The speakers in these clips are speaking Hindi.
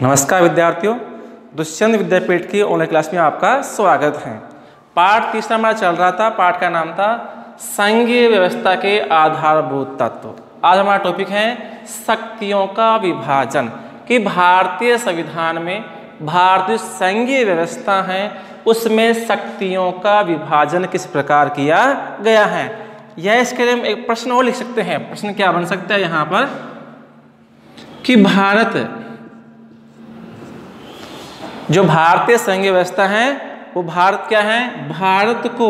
नमस्कार विद्यार्थियों, दुष्यंत विद्यापीठ की ऑनलाइन क्लास में आपका स्वागत है। पाठ तीसरा हमारा चल रहा था। पाठ का नाम था संघीय व्यवस्था के आधारभूत तत्व। आज हमारा टॉपिक है शक्तियों का विभाजन, कि भारतीय संविधान में भारतीय संघीय व्यवस्था है उसमें शक्तियों का विभाजन किस प्रकार किया गया है। यह इसके लिए एक प्रश्न और लिख सकते हैं। प्रश्न क्या बन सकता है यहाँ पर कि जो भारतीय संघीय व्यवस्था है वो भारत क्या है, भारत को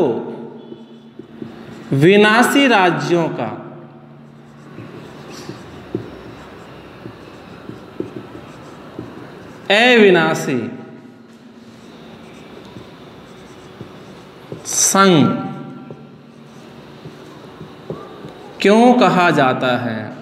विनाशी राज्यों का अविनाशी संघ क्यों कहा जाता है।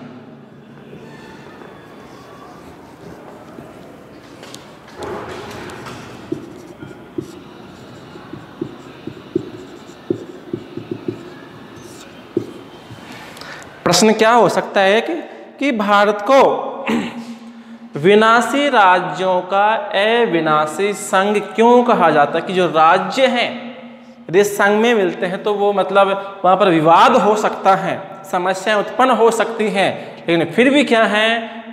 प्रश्न क्या हो सकता है कि भारत को विनाशी राज्यों का अविनाशी संघ क्यों कहा जाता है। कि जो राज्य हैं यदि संघ में मिलते हैं तो वो मतलब वहाँ पर विवाद हो सकता है, समस्याएं उत्पन्न हो सकती हैं, लेकिन फिर भी क्या है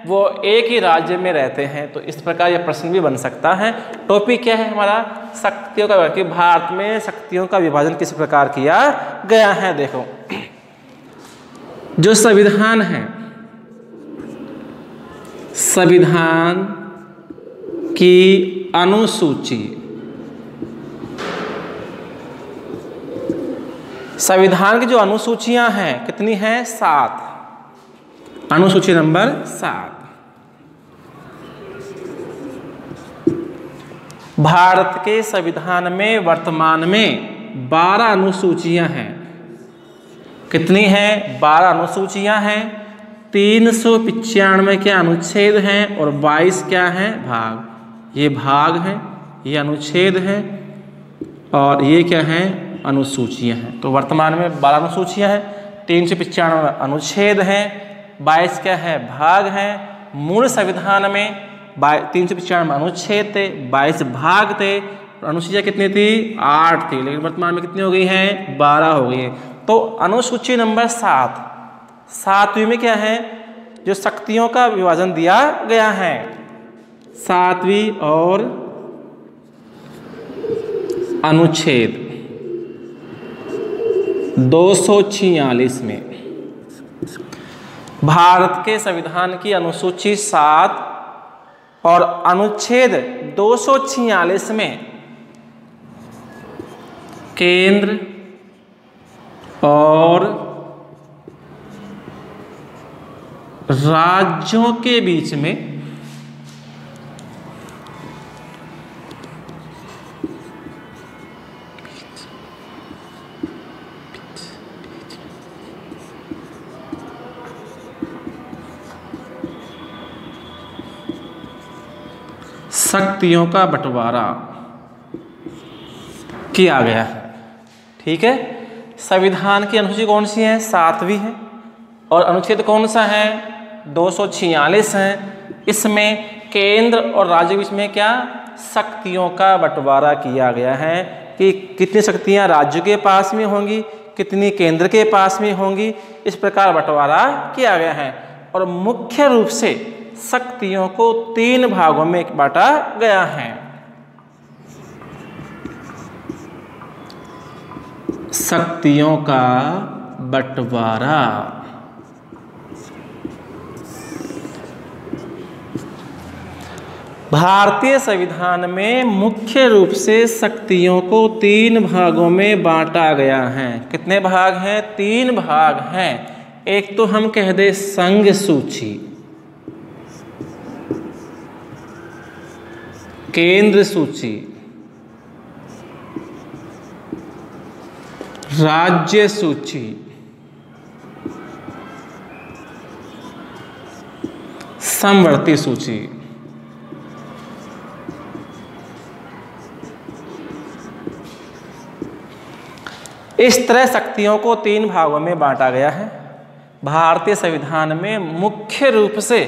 वो एक ही राज्य में रहते हैं। तो इस प्रकार यह प्रश्न भी बन सकता है। टॉपिक क्या है हमारा, शक्तियों का, कि भारत में शक्तियों का विभाजन किस प्रकार किया गया है। देखो, जो संविधान है, संविधान की अनुसूची, संविधान की जो अनुसूचियां हैं कितनी हैं, 7। अनुसूची नंबर 7। भारत के संविधान में वर्तमान में 12 अनुसूचियां हैं। कितनी हैं, 12 अनुसूचियां हैं। 395 के अनुच्छेद हैं और 22 क्या हैं, भाग। ये भाग हैं, ये अनुच्छेद हैं और ये क्या हैं, अनुसूचियां हैं। तो वर्तमान में 12 अनुसूचियां हैं, 395 अनुच्छेद हैं, 22 क्या है, भाग हैं। मूल संविधान में 395 अनुच्छेद थे, 22 भाग थे। अनुसूचियां कितनी थी, 8 थी, लेकिन वर्तमान में कितनी हो गई हैं, 12 हो गई हैं। तो अनुसूची नंबर 7वीं में क्या है, जो शक्तियों का विभाजन दिया गया है, 7वीं और अनुच्छेद 246 में भारत के संविधान की अनुसूची 7 और अनुच्छेद 246 में केंद्र और राज्यों के बीच में शक्तियों का बंटवारा किया गया है। ठीक है, संविधान की अनुसूची कौन सी है, 7वीं है, और अनुच्छेद कौन सा है, 246 है। इसमें केंद्र और राज्य के बीच में क्या, शक्तियों का बंटवारा किया गया है कि कितनी शक्तियां राज्य के पास में होंगी, कितनी केंद्र के पास में होंगी। इस प्रकार बंटवारा किया गया है और मुख्य रूप से शक्तियों को 3 भागों में बांटा गया है। शक्तियों का बंटवारा, भारतीय संविधान में मुख्य रूप से शक्तियों को 3 भागों में बांटा गया है। कितने भाग हैं, 3 भाग हैं। एक तो हम कह दे संघ सूची, केंद्र सूची, राज्य सूची, समवर्ती सूची। इस तरह शक्तियों को 3 भागों में बांटा गया है। भारतीय संविधान में मुख्य रूप से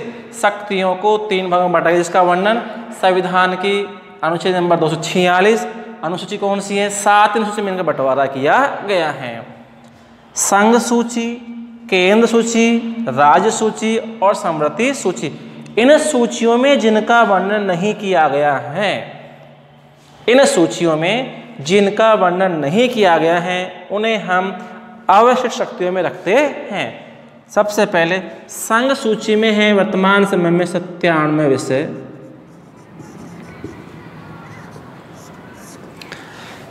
शक्तियों को 3 भागों में बांटा गया, जिसका वर्णन संविधान की अनुच्छेद नंबर 246 अनुसूची कौन सी है, 7 अनुसूची में इनका बंटवारा किया गया है। संघ सूची, केंद्र सूची, राज्य सूची और समवर्ती सूची। इन सूचियों में जिनका वर्णन नहीं किया गया है, इन सूचियों में जिनका वर्णन नहीं किया गया है उन्हें हम अवशिष्ट शक्तियों में रखते हैं। सबसे पहले संघ सूची में है वर्तमान समय में 97 विषय,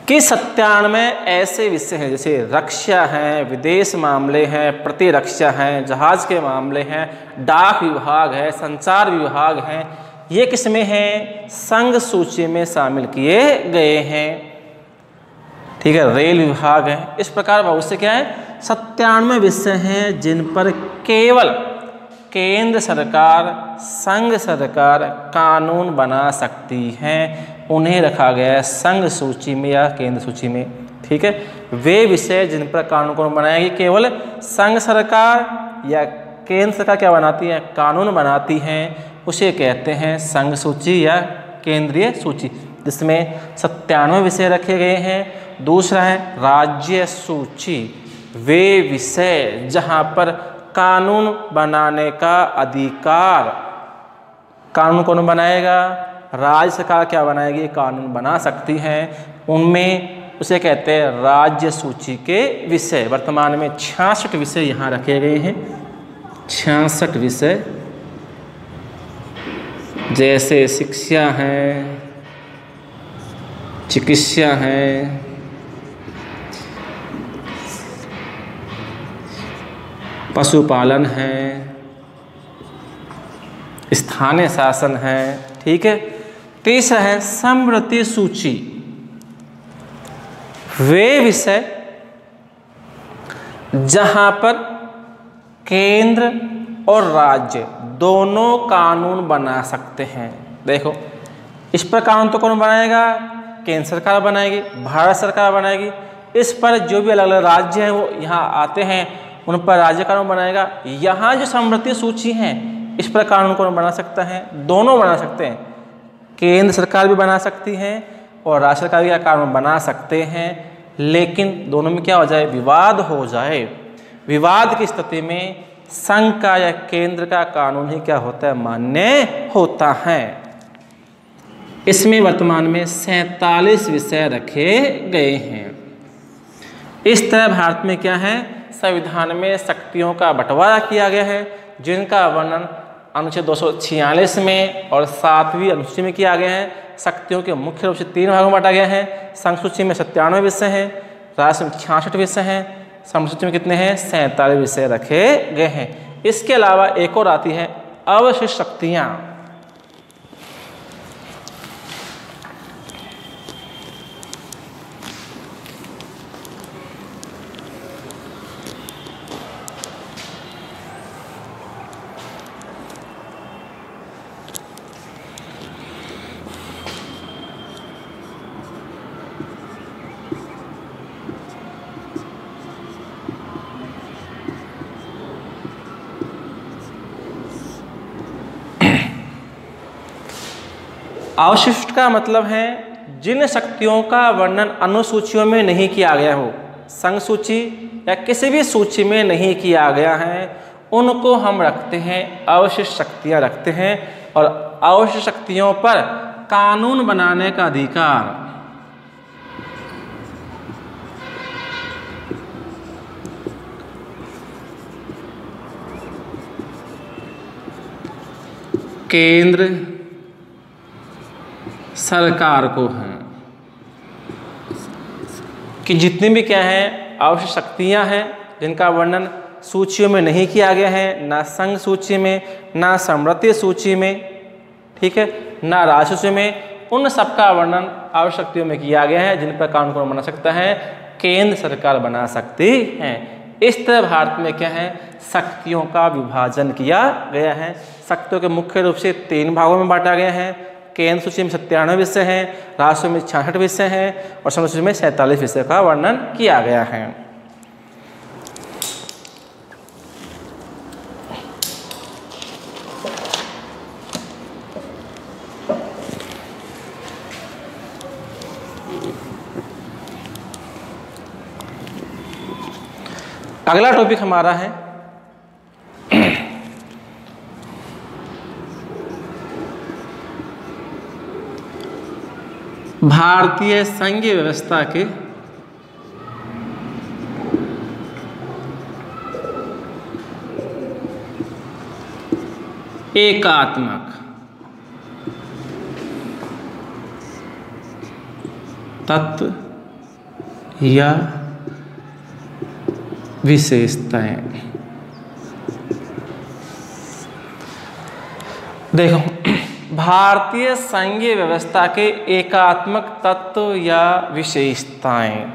कि 97 ऐसे विषय हैं जैसे रक्षा है, विदेश मामले हैं, प्रतिरक्षा है, जहाज के मामले हैं, डाक विभाग है, संचार विभाग है। ये किसमें हैं, संघ सूची में शामिल किए गए हैं। ठीक है, रेल विभाग है। इस प्रकार बहुत से क्या है, 97 विषय हैं जिन पर केवल केंद्र सरकार, संघ सरकार कानून बना सकती है, उन्हें रखा गया है संघ सूची में या केंद्र सूची में। ठीक है, वे विषय जिन पर कानून कौन बनाएगी, केवल संघ सरकार या केंद्र सरकार क्या बनाती है, कानून बनाती हैं, उसे कहते हैं संघ सूची या केंद्रीय सूची, जिसमें 97 विषय रखे गए हैं। दूसरा है राज्य सूची, वे विषय जहाँ पर कानून बनाने का अधिकार, कानून कौन बनाएगा, राज्य सरकार क्या बनाएगी, कानून बना सकती है, उनमें उसे कहते हैं राज्य सूची के विषय। वर्तमान में 66 विषय यहाँ रखे गए हैं, 66 विषय, जैसे शिक्षा है, चिकित्सा है, पशुपालन है, स्थानीय शासन है। ठीक है, तीसरा है समवर्ती सूची, वे विषय जहां पर केंद्र और राज्य दोनों कानून बना सकते हैं। देखो, इस पर कानून तो कौन बनाएगा, केंद्र सरकार बनाएगी, भारत सरकार बनाएगी। इस पर जो भी अलग अलग राज्य हैं वो यहाँ आते हैं, उन पर राज्य कानून बनाएगा। यहाँ जो समवर्ती सूची है, इस पर कानून कौन बना सकता है, दोनों बना सकते हैं, केंद्र सरकार भी बना सकती है और राज्य सरकार भी कानून बना सकते हैं। लेकिन दोनों में क्या हो जाए, विवाद हो जाए। विवाद की स्थिति में संघ का या केंद्र का कानून ही क्या होता है, मान्य होता है। इसमें वर्तमान में 47 विषय रखे गए हैं। इस तरह भारत में क्या है, संविधान में शक्तियों का बंटवारा किया गया है, जिनका वर्णन अनुच्छेद 246 में और 7वीं अनुसूची में किया गया है। शक्तियों के मुख्य रूप से 3 भागों में बांटा गया है। संघ सूची में 97 विषय हैं, राज्य में 66 विषय हैं, समवर्ती सूची में कितने हैं, 47 विषय रखे गए हैं। इसके अलावा एक और आती है अवशिष्ट शक्तियाँ। अवशिष्ट का मतलब है जिन शक्तियों का वर्णन अनुसूचियों में नहीं किया गया हो, संघ सूची या किसी भी सूची में नहीं किया गया है, उनको हम रखते हैं अवशिष्ट शक्तियां रखते हैं। और अवशिष्ट शक्तियों पर कानून बनाने का अधिकार केंद्र सरकार को है। कि जितनी भी क्या है आवश्यक शक्तियां हैं जिनका वर्णन सूचियों में नहीं किया गया है, ना संघ सूची में, ना समवर्ती सूची में, ठीक है, ना राज्य सूची में, उन सबका वर्णन आवश्यक शक्तियों में किया गया है जिन पर कानून कौन बना सकता है, केंद्र सरकार बना सकती है। इस तरह भारत में क्या है शक्तियों का विभाजन किया गया है। शक्तियों के मुख्य रूप से 3 भागों में बांटा गया है। केंद्र सूची में 97 विषय हैं, राज्य में 66 विषय हैं और समवर्ती सूची में 47 विषय का वर्णन किया गया है। अगला टॉपिक हमारा है भारतीय संघीय व्यवस्था के एकात्मक तत्व या विशेषताएं। देखो, भारतीय संघीय व्यवस्था के एकात्मक तत्व या विशेषताएं।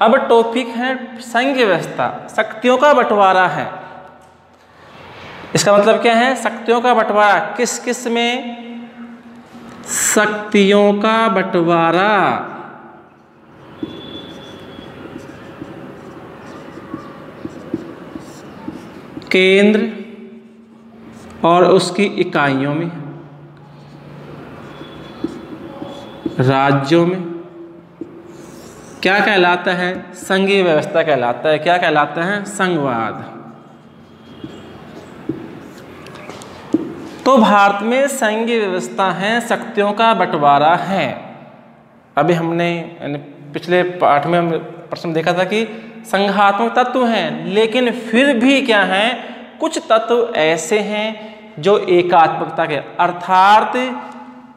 अब टॉपिक है संघीय व्यवस्था, शक्तियों का बंटवारा है। इसका मतलब क्या है? शक्तियों का बंटवारा किस किस में? शक्तियों का बंटवारा केंद्र और उसकी इकाइयों में, राज्यों में। क्या कहलाता है? संघीय व्यवस्था कहलाता है। क्या कहलाता है? संघवाद। तो भारत में संघीय व्यवस्था है, शक्तियों का बंटवारा है। अभी हमने पिछले पाठ में प्रश्न देखा था कि संघात्मक तत्व हैं, लेकिन फिर भी क्या है, कुछ तत्व ऐसे हैं जो एकात्मकता के, अर्थात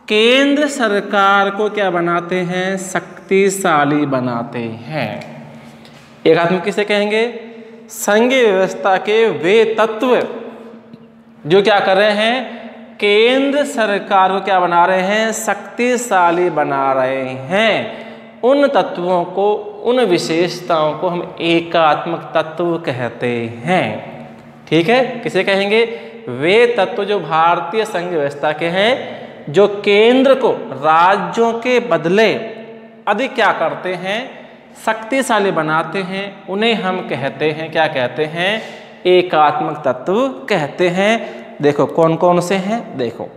केंद्र सरकार को क्या बनाते हैं? शक्तिशाली बनाते हैं। एकात्मक किसे कहेंगे? संघीय व्यवस्था के वे तत्व जो क्या कर रहे हैं? केंद्र सरकार को क्या बना रहे हैं? शक्तिशाली बना रहे हैं। उन तत्वों को, उन विशेषताओं को हम एकात्मक तत्व कहते हैं। ठीक है? किसे कहेंगे? वे तत्व जो भारतीय संघ व्यवस्था के हैं, जो केंद्र को राज्यों के बदले अधिक क्या करते हैं? शक्तिशाली बनाते हैं। उन्हें हम कहते हैं, क्या कहते हैं? एकात्मक तत्व कहते हैं। देखो कौन कौन से हैं, देखो।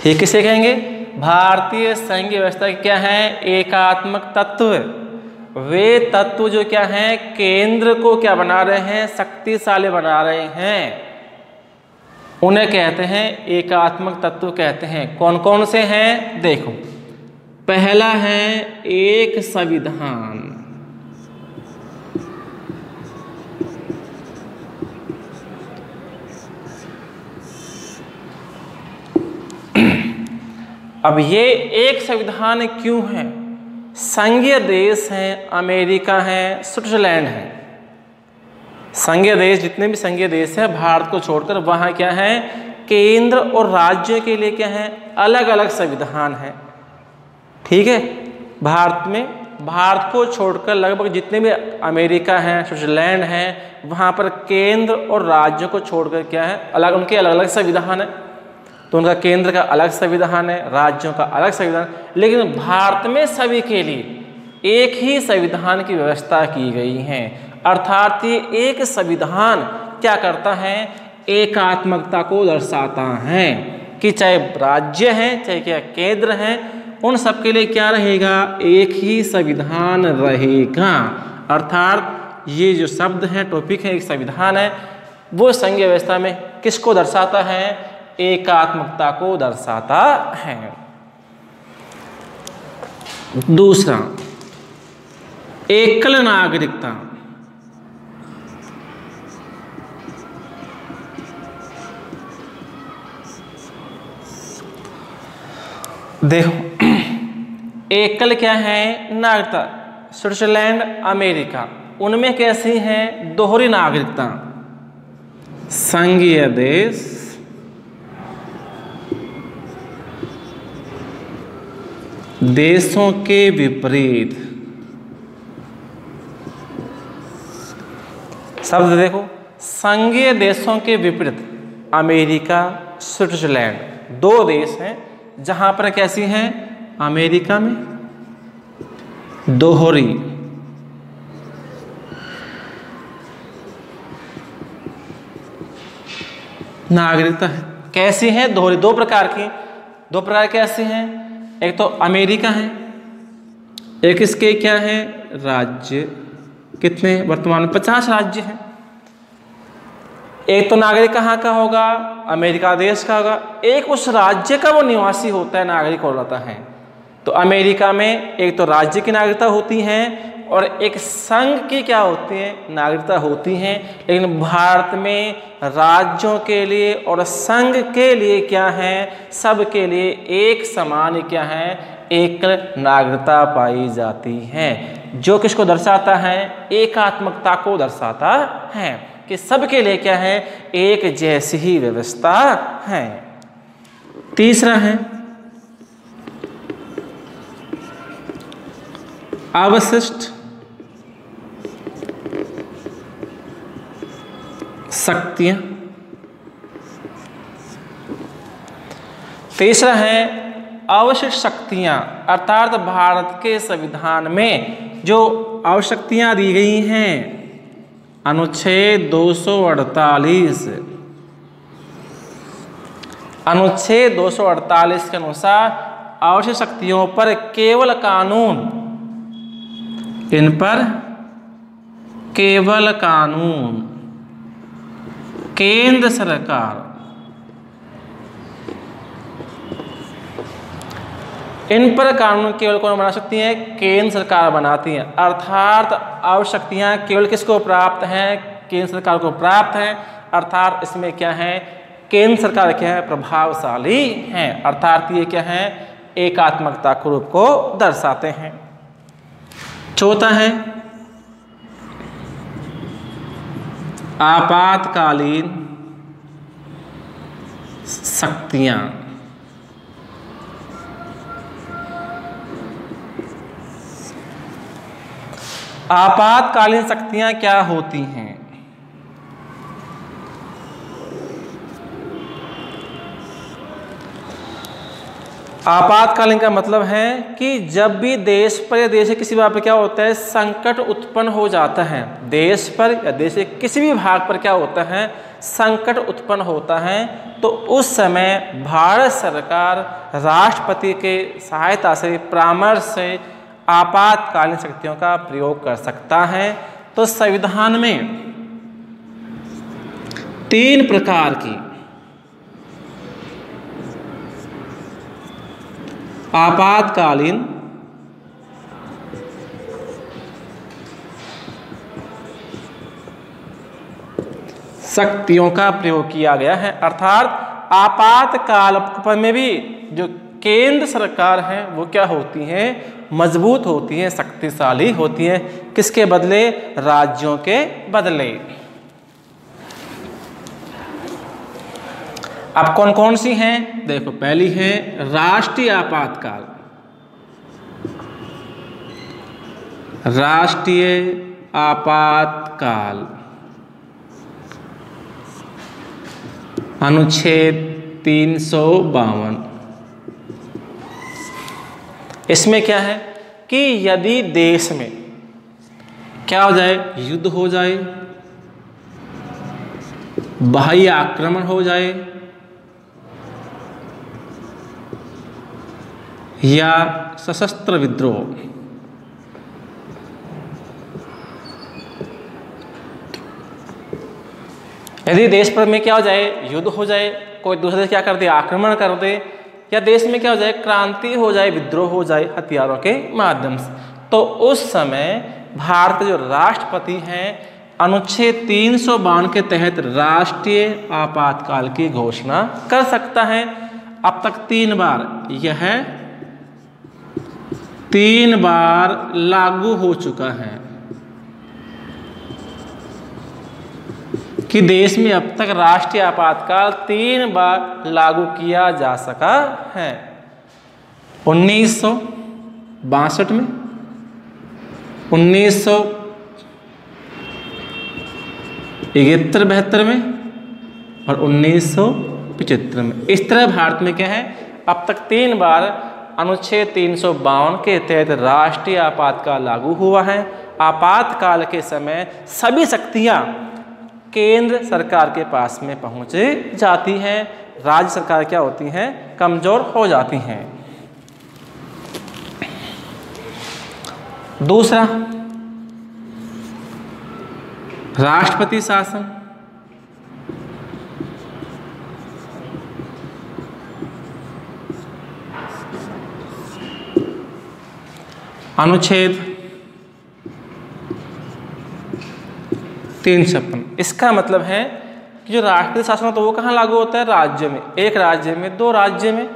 ठीक, किसे कहेंगे? भारतीय संघीय व्यवस्था के क्या है? एकात्मक तत्व। वे तत्व जो क्या हैं? केंद्र को क्या बना रहे हैं? शक्तिशाली बना रहे हैं। उन्हें कहते हैं एकात्मक तत्व कहते हैं। कौन कौन से हैं? देखो, पहला है एक संविधान। अब ये एक संविधान क्यों है? संघीय देश हैं, अमेरिका है, स्विट्जरलैंड है। संघीय देश, जितने भी संघीय देश है भारत को छोड़कर, वहाँ क्या है? केंद्र और राज्य के लिए क्या है? अलग अलग संविधान है। ठीक है? भारत में, भारत को छोड़कर लगभग जितने भी अमेरिका है, स्विट्जरलैंड है, वहाँ पर केंद्र और राज्यों को छोड़कर क्या है? अलग, उनके अलग अलग संविधान है। तो उनका केंद्र का अलग संविधान है, राज्यों का अलग संविधान, लेकिन भारत में सभी के लिए एक ही संविधान की व्यवस्था की गई है। अर्थात ये एक संविधान क्या करता है? एकात्मकता को दर्शाता है कि चाहे राज्य हैं, चाहे क्या केंद्र हैं, उन सब के लिए क्या रहेगा? एक ही संविधान रहेगा। अर्थात ये जो शब्द है, टॉपिक है, एक संविधान है, वो संघीय व्यवस्था में किसको दर्शाता है? एकात्मकता को दर्शाता है। दूसरा, एकल नागरिकता। देखो, एकल क्या है? नागरिकता। स्विट्जरलैंड, अमेरिका, उनमें कैसी है? दोहरी नागरिकता। संघीय देश देशों के विपरीत। शब्द देखो, संघीय देशों के विपरीत। अमेरिका, स्विट्जरलैंड, दो देश हैं जहां पर कैसी हैं? अमेरिका में दोहरी नागरिकता है। कैसी है? दोहरी, दो प्रकार की। दो प्रकार कैसी हैं? एक तो अमेरिका है एक इसके क्या है राज्य, कितने वर्तमान में 50 राज्य हैं। एक तो नागरिक कहाँ का होगा, अमेरिका देश का होगा। एक उस राज्य का वो निवासी होता है, नागरिक होता है। तो अमेरिका में एक तो राज्य की नागरिकता होती है और एक संघ की क्या होती है, नागरिकता होती है। लेकिन भारत में राज्यों के लिए और संघ के लिए क्या है, सब के लिए एक समान क्या है, एक नागरिकता पाई जाती है, जो किसको दर्शाता है, एकात्मकता को दर्शाता है कि सबके लिए क्या है, एक जैसी ही व्यवस्था है। तीसरा है अवशिष्ट शक्तियां। तीसरा है अवशिष्ट शक्तियां, अर्थात भारत के संविधान में जो आवश्यकताएं दी गई हैं, अनुच्छेद 248, अनुच्छेद 248 के अनुसार आवश्यक शक्तियों पर केवल कानून, इन पर केवल कानून केंद्र सरकार, इन पर कानून केवल कौन बना सकती है, केंद्र सरकार बनाती है। अर्थात आवश्यकताएं केवल किसको प्राप्त हैं, केंद्र सरकार को प्राप्त हैं। अर्थात इसमें क्या है, केंद्र सरकार क्या है, प्रभावशाली है। अर्थात ये क्या है, एकात्मकता के रूप को दर्शाते हैं। चौथा है आपातकालीन शक्तियां। आपातकालीन शक्तियां क्या होती हैं? आपातकालीन का मतलब है कि जब भी देश पर या देश के किसी भाग पर क्या होता है, संकट उत्पन्न हो जाता है, देश पर या देश के किसी भी भाग पर क्या होता है, संकट उत्पन्न होता है, तो उस समय भारत सरकार राष्ट्रपति के सहायता से, परामर्श से आपातकालीन शक्तियों का प्रयोग कर सकता है। तो संविधान में 3 प्रकार की आपातकालीन शक्तियों का प्रयोग किया गया है। अर्थात आपातकाल में भी जो केंद्र सरकार है वो क्या होती है, मजबूत होती है, शक्तिशाली होती है। किसके बदले, राज्यों के बदले। अब कौन कौन सी हैं, देखो पहली है राष्ट्रीय आपातकाल। राष्ट्रीय आपातकाल अनुच्छेद 352। इसमें क्या है कि यदि देश में क्या हो जाए, युद्ध हो जाए, बाह्य आक्रमण हो जाए या सशस्त्र विद्रोह, यदि देश पर में क्या हो जाए, युद्ध हो जाए, कोई दूसरे देश क्या कर दे, आक्रमण कर दे, या देश में क्या हो जाए, क्रांति हो जाए, विद्रोह हो जाए हथियारों के माध्यम से, तो उस समय भारत के जो राष्ट्रपति हैं अनुच्छेद 352 के तहत राष्ट्रीय आपातकाल की घोषणा कर सकता है। अब तक 3 बार यह 3 बार लागू हो चुका है कि देश में अब तक राष्ट्रीय आपातकाल 3 बार लागू किया जा सका है। 1962 में, 1971-72 में और 1975 में। इस तरह भारत में क्या है, अब तक 3 बार अनुच्छेद 352 के तहत राष्ट्रीय आपातकाल लागू हुआ है। आपातकाल के समय सभी शक्तियां केंद्र सरकार के पास में पहुंच जाती हैं, राज्य सरकार क्या होती हैं, कमजोर हो जाती हैं। दूसरा, राष्ट्रपति शासन। अनुच्छेद 356। इसका मतलब है कि जो राष्ट्रपति शासन होता है वो कहाँ लागू होता है? राज्य में, एक राज्य में, दो राज्य में।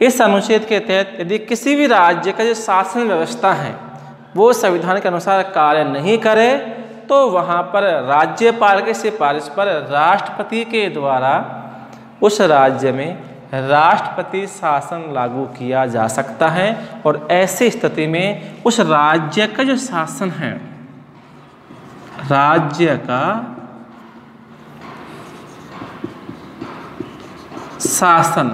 इस अनुच्छेद के तहत यदि किसी भी राज्य का जो शासन व्यवस्था है वो संविधान के अनुसार कार्य नहीं करे तो वहाँ पर राज्यपाल की सिफारिश पर राष्ट्रपति के द्वारा उस राज्य में राष्ट्रपति शासन लागू किया जा सकता है। और ऐसी स्थिति में उस राज्य का जो शासन है, राज्य का शासन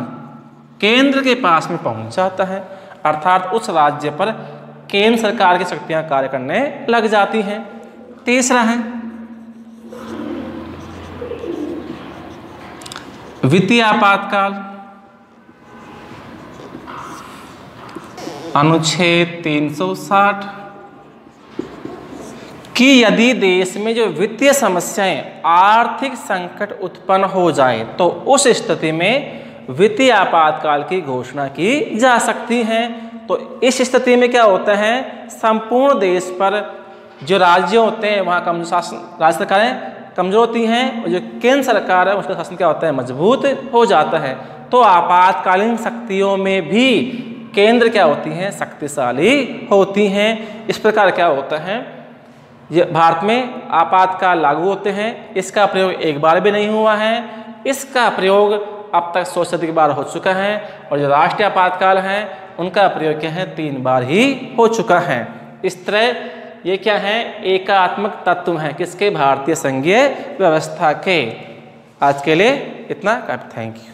केंद्र के पास में पहुंच जाता है, अर्थात उस राज्य पर केंद्र सरकार की शक्तियां कार्य करने लग जाती हैं। तीसरा है वित्तीय आपातकाल। अनुच्छेद 360 कि यदि देश में जो वित्तीय समस्याएं, आर्थिक संकट उत्पन्न हो जाए तो उस स्थिति में वित्तीय आपातकाल की घोषणा की जा सकती है। तो इस स्थिति में क्या होता है, संपूर्ण देश पर जो राज्य होते हैं वहाँ कमजोर शासन, राज्य सरकारें कमजोर होती हैं और जो केंद्र सरकार है उसका शासन क्या होता है, मजबूत हो जाता है। तो आपातकालीन शक्तियों में भी केंद्र क्या होती हैं, शक्तिशाली होती हैं। इस प्रकार क्या होता है, ये भारत में आपातकाल लागू होते हैं। इसका प्रयोग एक बार भी नहीं हुआ है, इसका प्रयोग अब तक 100 से अधिक बार हो चुका है। और जो राष्ट्रीय आपातकाल है उनका प्रयोग क्या है, 3 बार ही हो चुका है। इस तरह ये क्या है, एकात्मक तत्व हैं किसके, भारतीय संघीय व्यवस्था के। आज के लिए इतना काफी, थैंक यू।